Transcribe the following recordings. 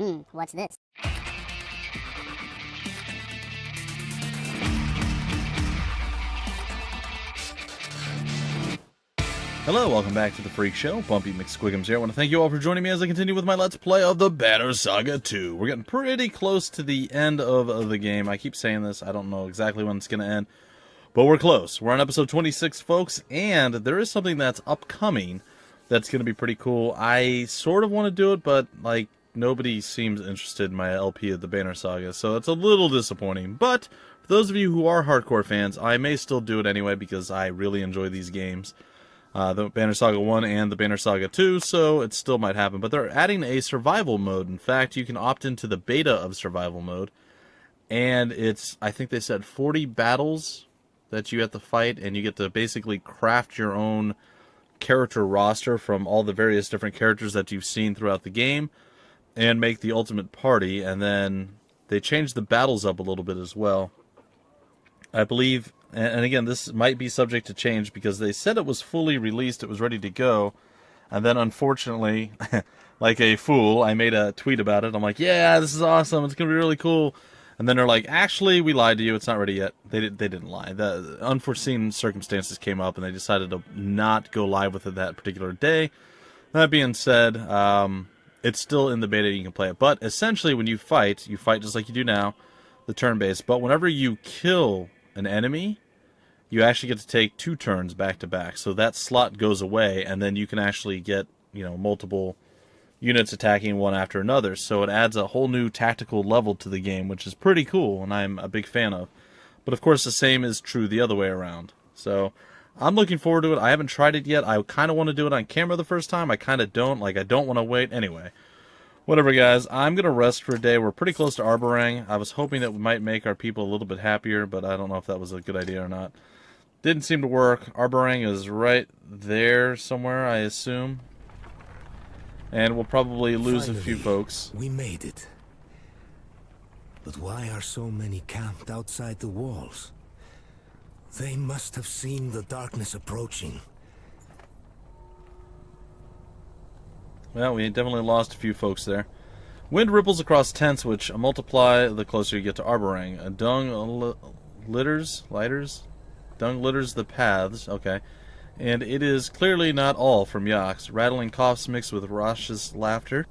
What's this? Hello, welcome back to the Freak Show. Bumpy McSquigums here. I want to thank you all for joining me as I continue with my Let's Play of the Banner Saga 2. We're getting pretty close to the end of the game. I keep saying this. I don't know exactly when it's going to end, but we're close. We're on episode 26, folks, and there is something that's upcoming that's going to be pretty cool. I sort of want to do it, but, like, nobody seems interested in my LP of the Banner Saga, so it's a little disappointing. But for those of you who are hardcore fans, I may still do it anyway because I really enjoy these games. The Banner Saga 1 and the Banner Saga 2, so it still might happen. But they're adding a survival mode. In fact, you can opt into the beta of survival mode. And it's, I think they said 40 battles that you have to fight, and you get to basically craft your own character roster from all the various different characters that you've seen throughout the game, and make the ultimate party. And then they changed the battles up a little bit as well. I believe, and again, this might be subject to change because they said it was fully released, it was ready to go, and then unfortunately, like a fool, I made a tweet about it. I'm like, yeah, this is awesome, it's going to be really cool. And then they're like, actually, we lied to you, it's not ready yet. They didn't lie. The unforeseen circumstances came up, and they decided to not go live with it that particular day. That being said, it's still in the beta, you can play it. But essentially, when you fight just like you do now, the turn-based. But whenever you kill an enemy, you actually get to take 2 turns back to back. So that slot goes away, and then you can actually get, multiple units attacking one after another. So it adds a whole new tactical level to the game, which is pretty cool, and I'm a big fan of. But of course, the same is true the other way around. So I'm looking forward to it. I haven't tried it yet. I kind of want to do it on camera the first time. I kind of don't. I don't want to wait. Anyway. Whatever, guys. I'm going to rest for a day. We're pretty close to Arborang. I was hoping that we might make our people a little bit happier, but I don't know if that was a good idea or not. Didn't seem to work. Arborang is right there somewhere, I assume. And we'll probably lose a few folks. We made it. But why are so many camped outside the walls? They must have seen the darkness approaching. Well, we definitely lost a few folks there. Wind ripples across tents, which multiply the closer you get to Arborang. Dung litters the paths. Okay. And it is clearly not all from Yaks. Rattling coughs mixed with raucous laughter.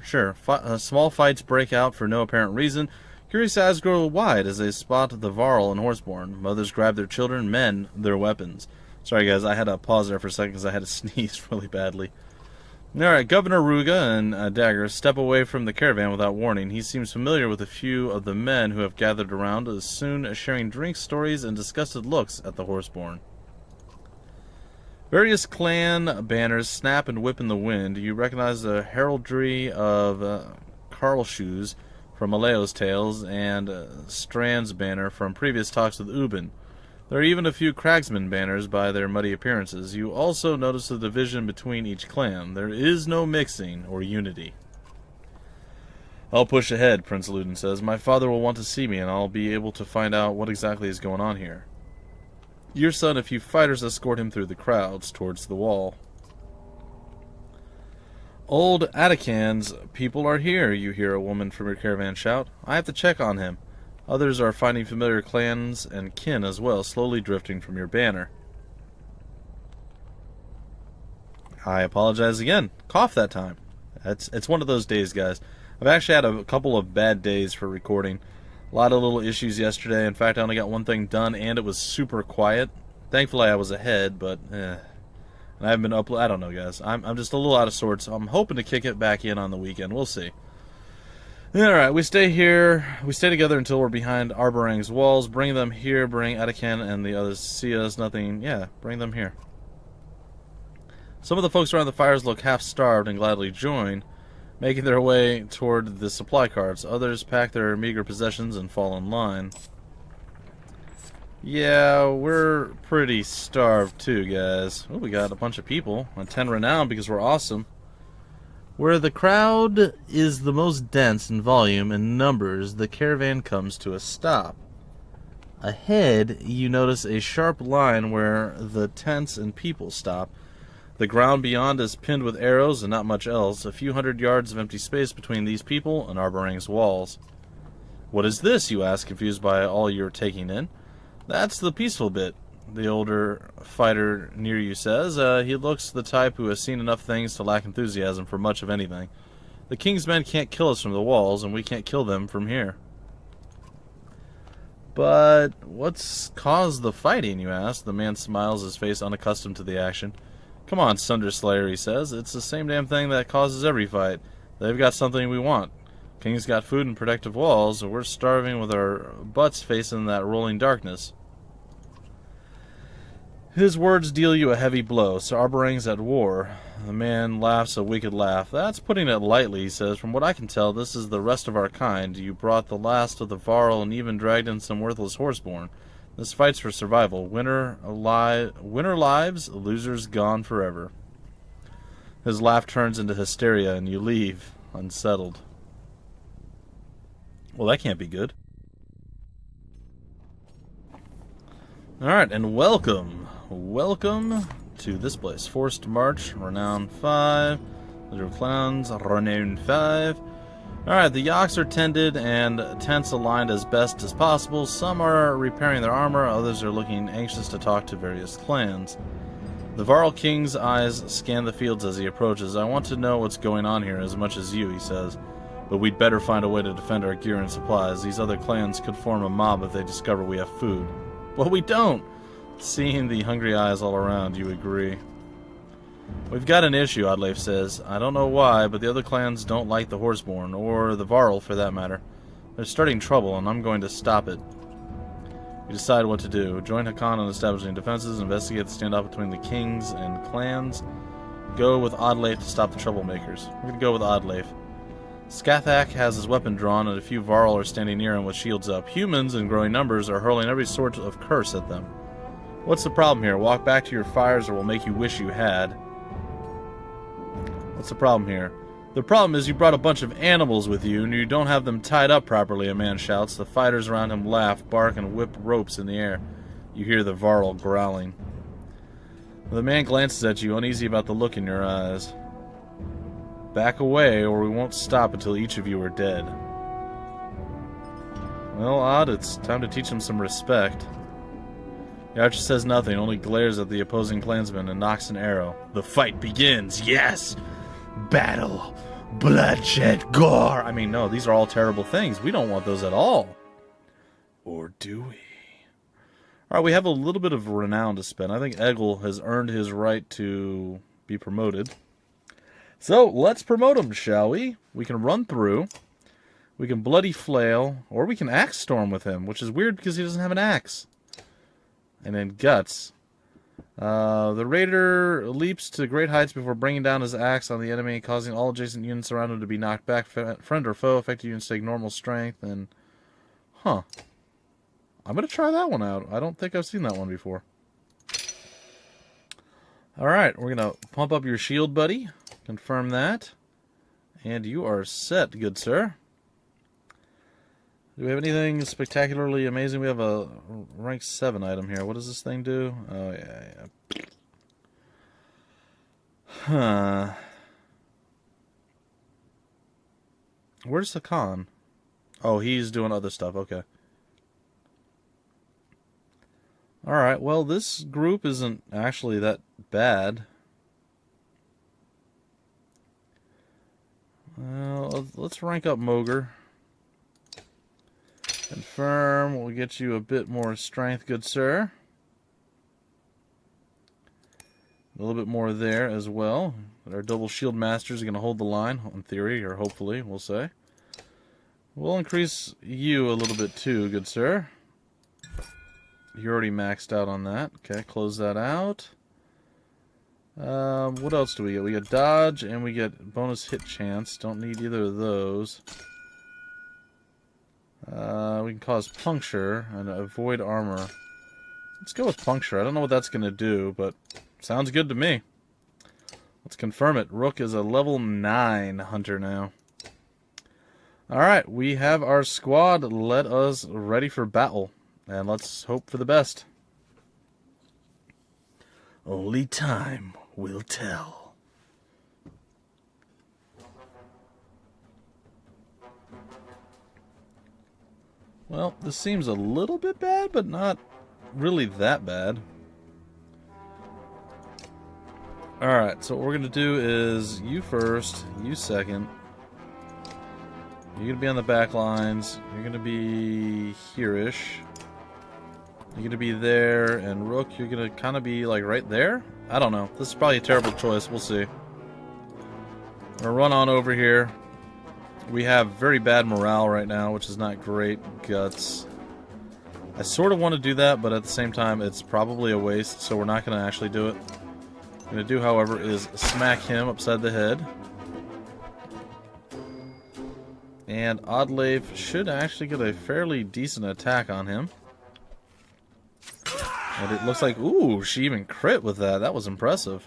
Sure. Small fights break out for no apparent reason. Curious eyes grow wide as they spot the Varl and Horseborn. Mothers grab their children, men their weapons. Sorry, guys, I had to pause there for a second because I had to sneeze really badly. Alright, Governor Rugga and Dagger step away from the caravan without warning. He seems familiar with a few of the men who have gathered around, as soon as sharing drinks, stories, and disgusted looks at the Horseborn. Various clan banners snap and whip in the wind. You recognize the heraldry of Carlshoes from Aleo's Tales and Strand's banner from previous talks with Ubin. There are even a few Cragsman banners by their muddy appearances. You also notice the division between each clan. There is no mixing or unity. I'll push ahead, Prince Ludin says. My father will want to see me, and I'll be able to find out what exactly is going on here. Your son, a few fighters escort him through the crowds towards the wall. Old Atakan's people are here, you hear a woman from your caravan shout. I have to check on him. Others are finding familiar clans and kin as well, slowly drifting from your banner. I apologize again. Cough that time. It's one of those days, guys. I've actually had a couple of bad days for recording. A lot of little issues yesterday. In fact, I only got one thing done, and it was super quiet. Thankfully, I was ahead, but and I haven't been I don't know, guys. I'm just a little out of sorts. I'm hoping to kick it back in on the weekend. We'll see. Alright, we stay here. We stay together until we're behind Arborang's walls. Bring them here. Bring Atakan and the others see us. Nothing. Yeah, bring them here. Some of the folks around the fires look half-starved and gladly join, making their way toward the supply carts. Others pack their meager possessions and fall in line. Yeah, we're pretty starved too, guys. Oh, we got a bunch of people on 10 renown because we're awesome. Where the crowd is the most dense in volume and numbers, the caravan comes to a stop. Ahead, you notice a sharp line where the tents and people stop. The ground beyond is pinned with arrows and not much else. A few hundred yards of empty space between these people and Arborang's walls. What is this, you ask, confused by all you're taking in? That's the peaceful bit, the older fighter near you says. He looks the type who has seen enough things to lack enthusiasm for much of anything. The king's men can't kill us from the walls, and we can't kill them from here. But what's caused the fighting, you ask? The man smiles, his face unaccustomed to the action. Come on, Sunderslayer, he says. It's the same damn thing that causes every fight. They've got something we want. King's got food and protective walls, and we're starving with our butts facing that rolling darkness. His words deal you a heavy blow. So Arborang's at war. The man laughs a wicked laugh. That's putting it lightly, he says. From what I can tell, this is the rest of our kind. You brought the last of the Varl and even dragged in some worthless horseborn. This fight's for survival. Winner lives, losers gone forever. His laugh turns into hysteria, and you leave, unsettled. Well, that can't be good. Alright, and welcome to this place. Forced March, Renown 5. Leader of Clowns, Renown 5. Alright, the yaks are tended and tents aligned as best as possible. Some are repairing their armor, others are looking anxious to talk to various clans. The Varl King's eyes scan the fields as he approaches. I want to know what's going on here as much as you, he says. But we'd better find a way to defend our gear and supplies. These other clans could form a mob if they discover we have food. Well, we don't! Seeing the hungry eyes all around, you agree. We've got an issue, Oddleif says. I don't know why, but the other clans don't like the Horseborn, or the Varl for that matter. They're starting trouble, and I'm going to stop it. You decide what to do. Join Hakan on establishing defenses, investigate the standoff between the kings and clans. Go with Oddleif to stop the troublemakers. We're going to go with Oddleif. Skathak has his weapon drawn, and a few Varl are standing near him with shields up. Humans, in growing numbers, are hurling every sort of curse at them. What's the problem here? Walk back to your fires or we'll make you wish you had. What's the problem here? The problem is you brought a bunch of animals with you, and you don't have them tied up properly, a man shouts. The fighters around him laugh, bark, and whip ropes in the air. You hear the Varl growling. The man glances at you, uneasy about the look in your eyes. Back away, or we won't stop until each of you are dead. Well, Odd, it's time to teach him some respect. The archer says nothing, only glares at the opposing clansman and knocks an arrow. The fight begins, yes! Battle! Bloodshed! Gore! I mean, no, these are all terrible things. We don't want those at all. Or do we? Alright, we have a little bit of renown to spend. I think Egil has earned his right to be promoted. So, let's promote him, shall we? We can run through. We can bloody flail. Or we can axe storm with him, which is weird because he doesn't have an axe. And then guts. The raider leaps to great heights before bringing down his axe on the enemy, causing all adjacent units around him to be knocked back. Friend or foe, affected units take normal strength. And, I'm going to try that one out. I don't think I've seen that one before. Alright, we're going to pump up your shield, buddy. Confirm that. And you are set, good sir. Do we have anything spectacularly amazing? We have a rank 7 item here. What does this thing do? Oh, yeah. Huh. Where's Hakan? Oh, he's doing other stuff. Okay. Alright, well, this group isn't actually that bad. Let's rank up Mogre. Confirm. We'll get you a bit more strength, good sir. A little bit more there as well. Our double shield masters are going to hold the line, in theory, or hopefully, we'll say. We'll increase you a little bit too, good sir. You're already maxed out on that. Okay, close that out. What else do we get? We get dodge and we get bonus hit chance. Don't need either of those. We can cause puncture and avoid armor. Let's go with puncture. I don't know what that's going to do, but sounds good to me. Let's confirm it. Rook is a level 9 hunter now. Alright, we have our squad. Let us ready for battle. And let's hope for the best. Only time will tell. Well, this seems a little bit bad, but not really that bad. Alright, so what we're going to do is you first, you second. You're going to be on the back lines. You're going to be here-ish. You're going to be there, and Rook, you're going to kind of be like right there? I don't know. This is probably a terrible choice. We'll see. I'm going to run on over here. We have very bad morale right now, which is not great. Guts. I sort of want to do that, but at the same time, it's probably a waste, so we're not going to actually do it. What I'm going to do, however, is smack him upside the head. And Oddleif should actually get a fairly decent attack on him. And it looks like, ooh, she even crit with that. That was impressive.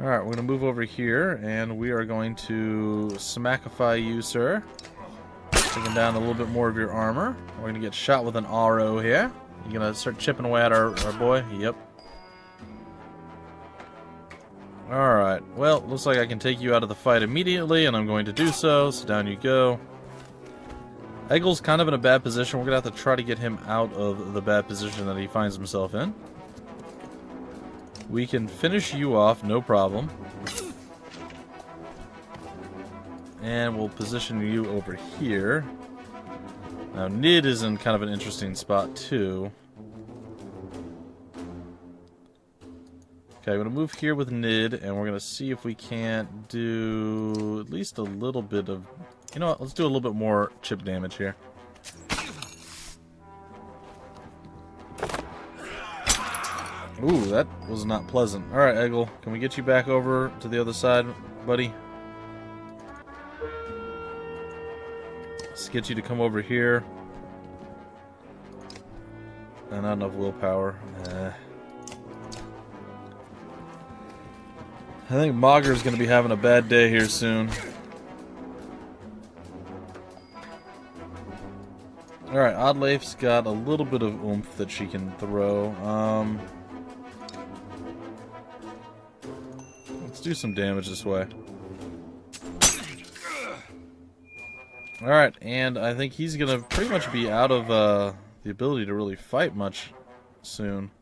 Alright, we're going to move over here, and we are going to smackify you, sir. Taking down a little bit more of your armor. We're going to get shot with an arrow here. You going to start chipping away at our boy? Yep. Alright, well, looks like I can take you out of the fight immediately, and I'm going to do so, so down you go. Eggel's kind of in a bad position. We're going to have to try to get him out of the bad position that he finds himself in. We can finish you off, no problem. And we'll position you over here. Now, Nid is in kind of an interesting spot, too. Okay, I'm going to move here with Nid, and we're going to see if we can't do at least a little bit of... You know what? Let's do a little bit more chip damage here. Ooh, that was not pleasant. Alright, Eggle, can we get you back over to the other side, buddy? Let's get you to come over here. And not enough willpower. I think Mogger's going to be having a bad day here soon. Alright, Oddleif's got a little bit of oomph that she can throw. Let's do some damage this way. Alright, and I think he's going to pretty much be out of the ability to really fight much soon.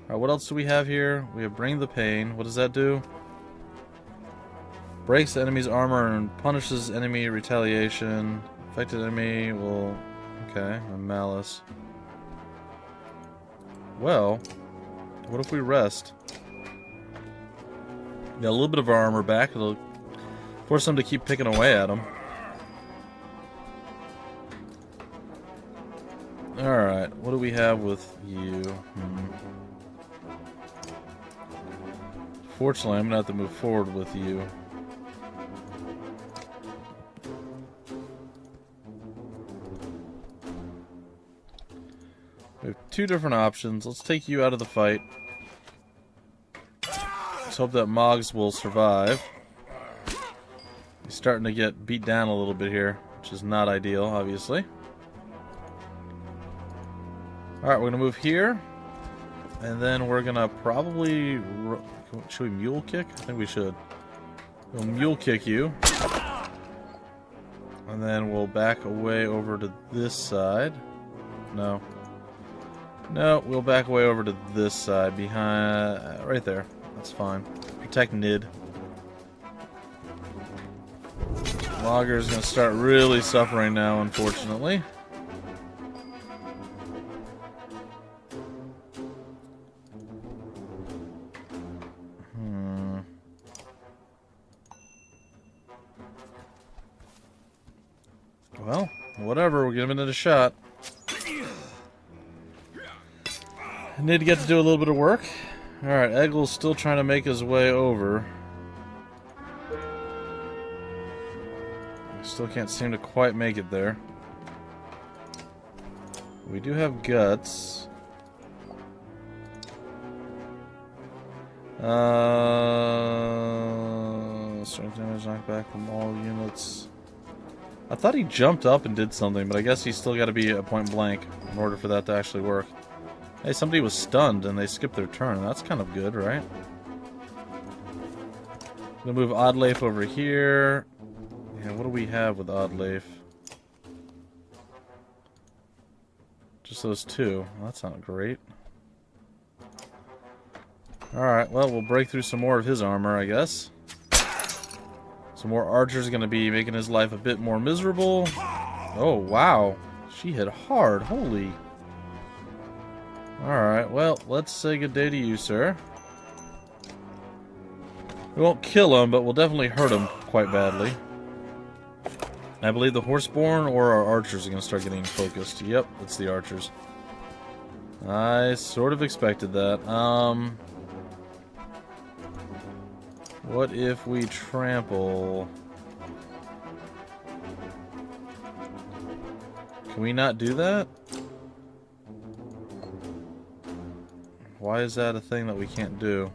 Alright, what else do we have here? We have Bring the Pain. What does that do? Breaks the enemy's armor and punishes enemy retaliation. Affected enemy will... Okay, a Malice. Well, what if we rest? Got a little bit of our armor back. It'll force them to keep picking away at him. Alright, what do we have with you? Fortunately, I'm going to have to move forward with you. We have two different options. Let's take you out of the fight. Let's hope that Moggs will survive. He's starting to get beat down a little bit here, which is not ideal, obviously. Alright, we're going to move here. And then we're going to probably... Should we mule kick? I think we should. We'll mule kick you. And then we'll back away over to this side. No. No, we'll back away over to this side. Behind... right there. That's fine. Protect Nid. Logger's going to start really suffering now, unfortunately. Well, whatever, we're giving it a shot. I need to get to do a little bit of work. Alright, Eggle's still trying to make his way over. Still can't seem to quite make it there. We do have guts. Strength damage knocked back from all units. I thought he jumped up and did something, but I guess he's still got to be at point blank in order for that to actually work. Hey, somebody was stunned and they skipped their turn. That's kind of good, right? I'm gonna move Odd Leif over here. And what do we have with Odd Leif? Just those two. Well, that's not great. Alright, well, we'll break through some more of his armor, I guess. Some more archers are going to be making his life a bit more miserable. Oh, wow. She hit hard. Holy. Alright, well, let's say good day to you, sir. We won't kill him, but we'll definitely hurt him quite badly. I believe the Horseborn or our archers are going to start getting focused. Yep, it's the archers. I sort of expected that. What if we trample? Can we not do that? Why is that a thing that we can't do?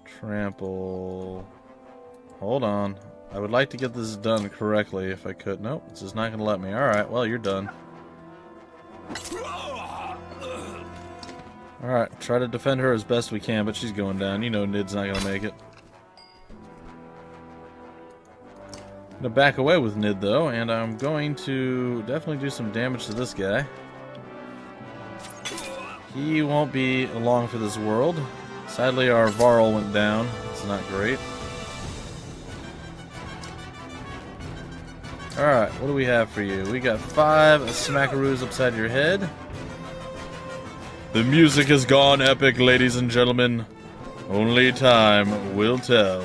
Trample. Hold on. I would like to get this done correctly if I could. Nope, it's just not going to let me. Alright, well, you're done. Alright, try to defend her as best we can, but she's going down. You know Nid's not going to make it. I'm going to back away with Nid, though, and I'm going to definitely do some damage to this guy. He won't be along for this world. Sadly, our Varl went down. It's not great. Alright, what do we have for you? We got 5 smackaroos upside your head. The music has gone epic, ladies and gentlemen. Only time will tell.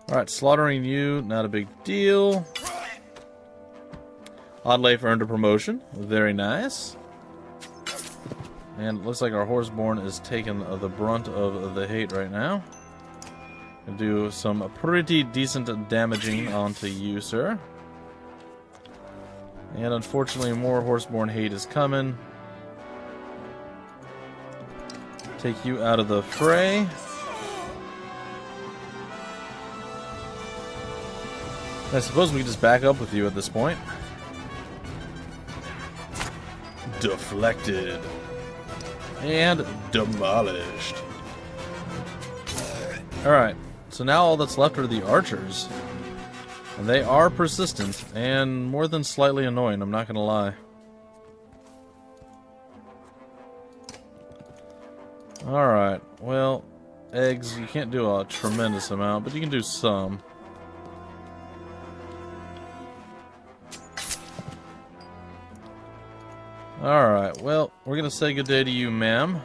Alright, slaughtering you, not a big deal. Odd Leif earned a promotion. Very nice. And it looks like our Horseborn is taking the brunt of the hate right now. Gonna do some pretty decent damaging onto you, sir. And unfortunately, more Horseborn hate is coming. Take you out of the fray. I suppose we can just back up with you at this point. Deflected. And demolished. Alright, so now all that's left are the archers. And they are persistent, and more than slightly annoying, I'm not gonna lie. Alright, well, eggs, you can't do a tremendous amount, but you can do some. Alright, well, we're gonna say good day to you, ma'am.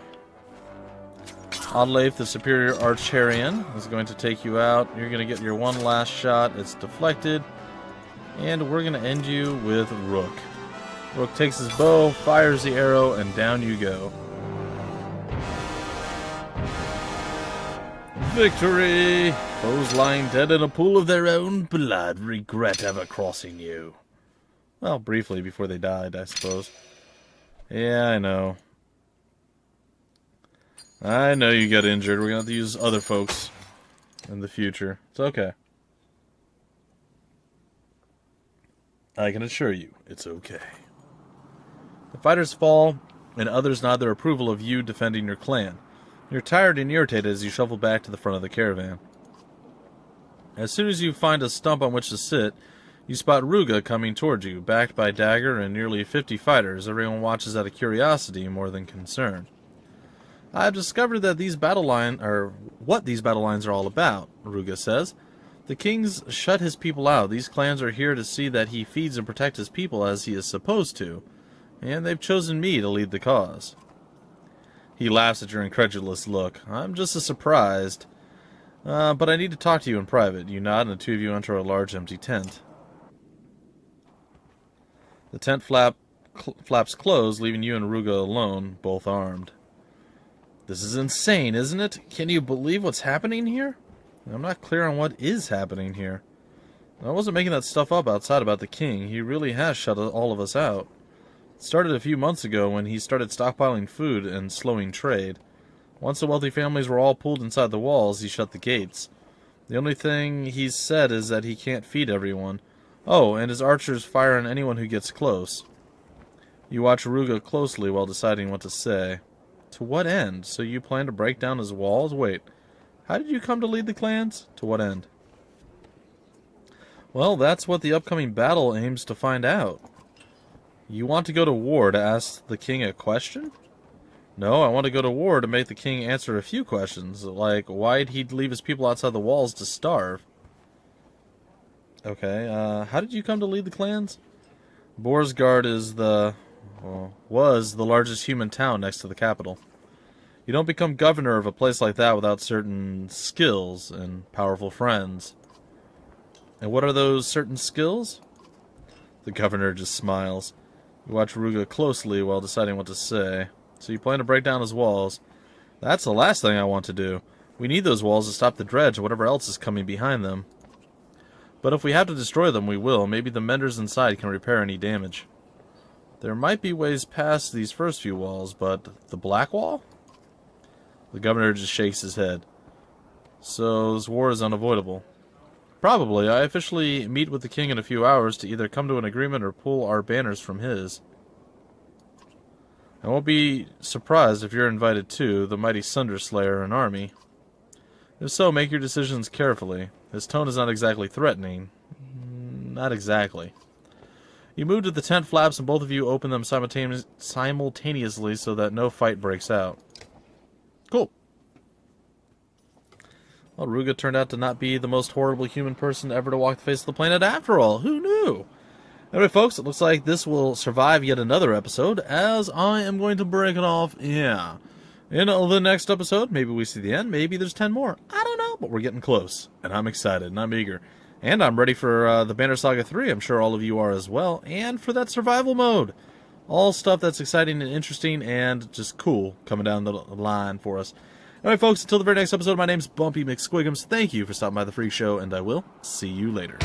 Odd Leif, the superior archerian, is going to take you out. You're going to get your one last shot. It's deflected. And we're going to end you with Rook. Rook takes his bow, fires the arrow, and down you go. Victory! Foes lying dead in a pool of their own blood regret ever crossing you. Well, briefly before they died, I suppose. Yeah, I know. I know you got injured. We're going to have to use other folks in the future. It's okay. I can assure you, it's okay. The fighters fall, and others nod their approval of you defending your clan. You're tired and irritated as you shuffle back to the front of the caravan. As soon as you find a stump on which to sit, you spot Rugga coming towards you, backed by Dagger and nearly 50 fighters. Everyone watches out of curiosity more than concern. I've discovered that these battle lines are what these battle lines are all about, Rugga says. The king's shut his people out. These clans are here to see that he feeds and protects his people as he is supposed to, and they've chosen me to lead the cause. He laughs at your incredulous look. I'm just as surprised. But I need to talk to you in private. You nod, and the two of you enter a large empty tent. The tent flaps closed, leaving you and Rugga alone, both armed. This is insane, isn't it? Can you believe what's happening here? I'm not clear on what is happening here. I wasn't making that stuff up outside about the king. He really has shut all of us out. It started a few months ago when he started stockpiling food and slowing trade. Once the wealthy families were all pulled inside the walls, he shut the gates. The only thing he's said is that he can't feed everyone. Oh, and his archers fire on anyone who gets close. You watch Rugga closely while deciding what to say. To what end? So you plan to break down his walls? Wait, how did you come to lead the clans? To what end? Well, that's what the upcoming battle aims to find out. You want to go to war to ask the king a question? No, I want to go to war to make the king answer a few questions, like why'd he leave his people outside the walls to starve? Okay, how did you come to lead the clans? Borsgard is was the largest human town next to the capital. You don't become governor of a place like that without certain skills and powerful friends. And what are those certain skills? The governor just smiles. You watch Rugga closely while deciding what to say. So you plan to break down his walls. That's the last thing I want to do. We need those walls to stop the Dredge or whatever else is coming behind them. But if we have to destroy them, we will. Maybe the menders inside can repair any damage. There might be ways past these first few walls, but the Black Wall? The governor just shakes his head. So this war is unavoidable. Probably. I officially meet with the king in a few hours to either come to an agreement or pull our banners from his. I won't be surprised if you're invited too, the mighty Sunderslayer and army. If so, make your decisions carefully. His tone is not exactly threatening. Not exactly. You move to the tent flaps and both of you open them simultaneously so that no fight breaks out. Cool. Well, Rugga turned out to not be the most horrible human person ever to walk the face of the planet after all. Who knew? Anyway, folks, it looks like this will survive yet another episode, as I am going to break it off, in the next episode. Maybe we see the end, maybe there's 10 more. I don't know, but we're getting close, and I'm excited, and I'm eager. And I'm ready for the Banner Saga 3, I'm sure all of you are as well, and for that survival mode. All stuff that's exciting and interesting and just cool coming down the line for us. Anyway, folks, until the very next episode, my name's Bumpy McSquigums. Thank you for stopping by the Freak Show, and I will see you later.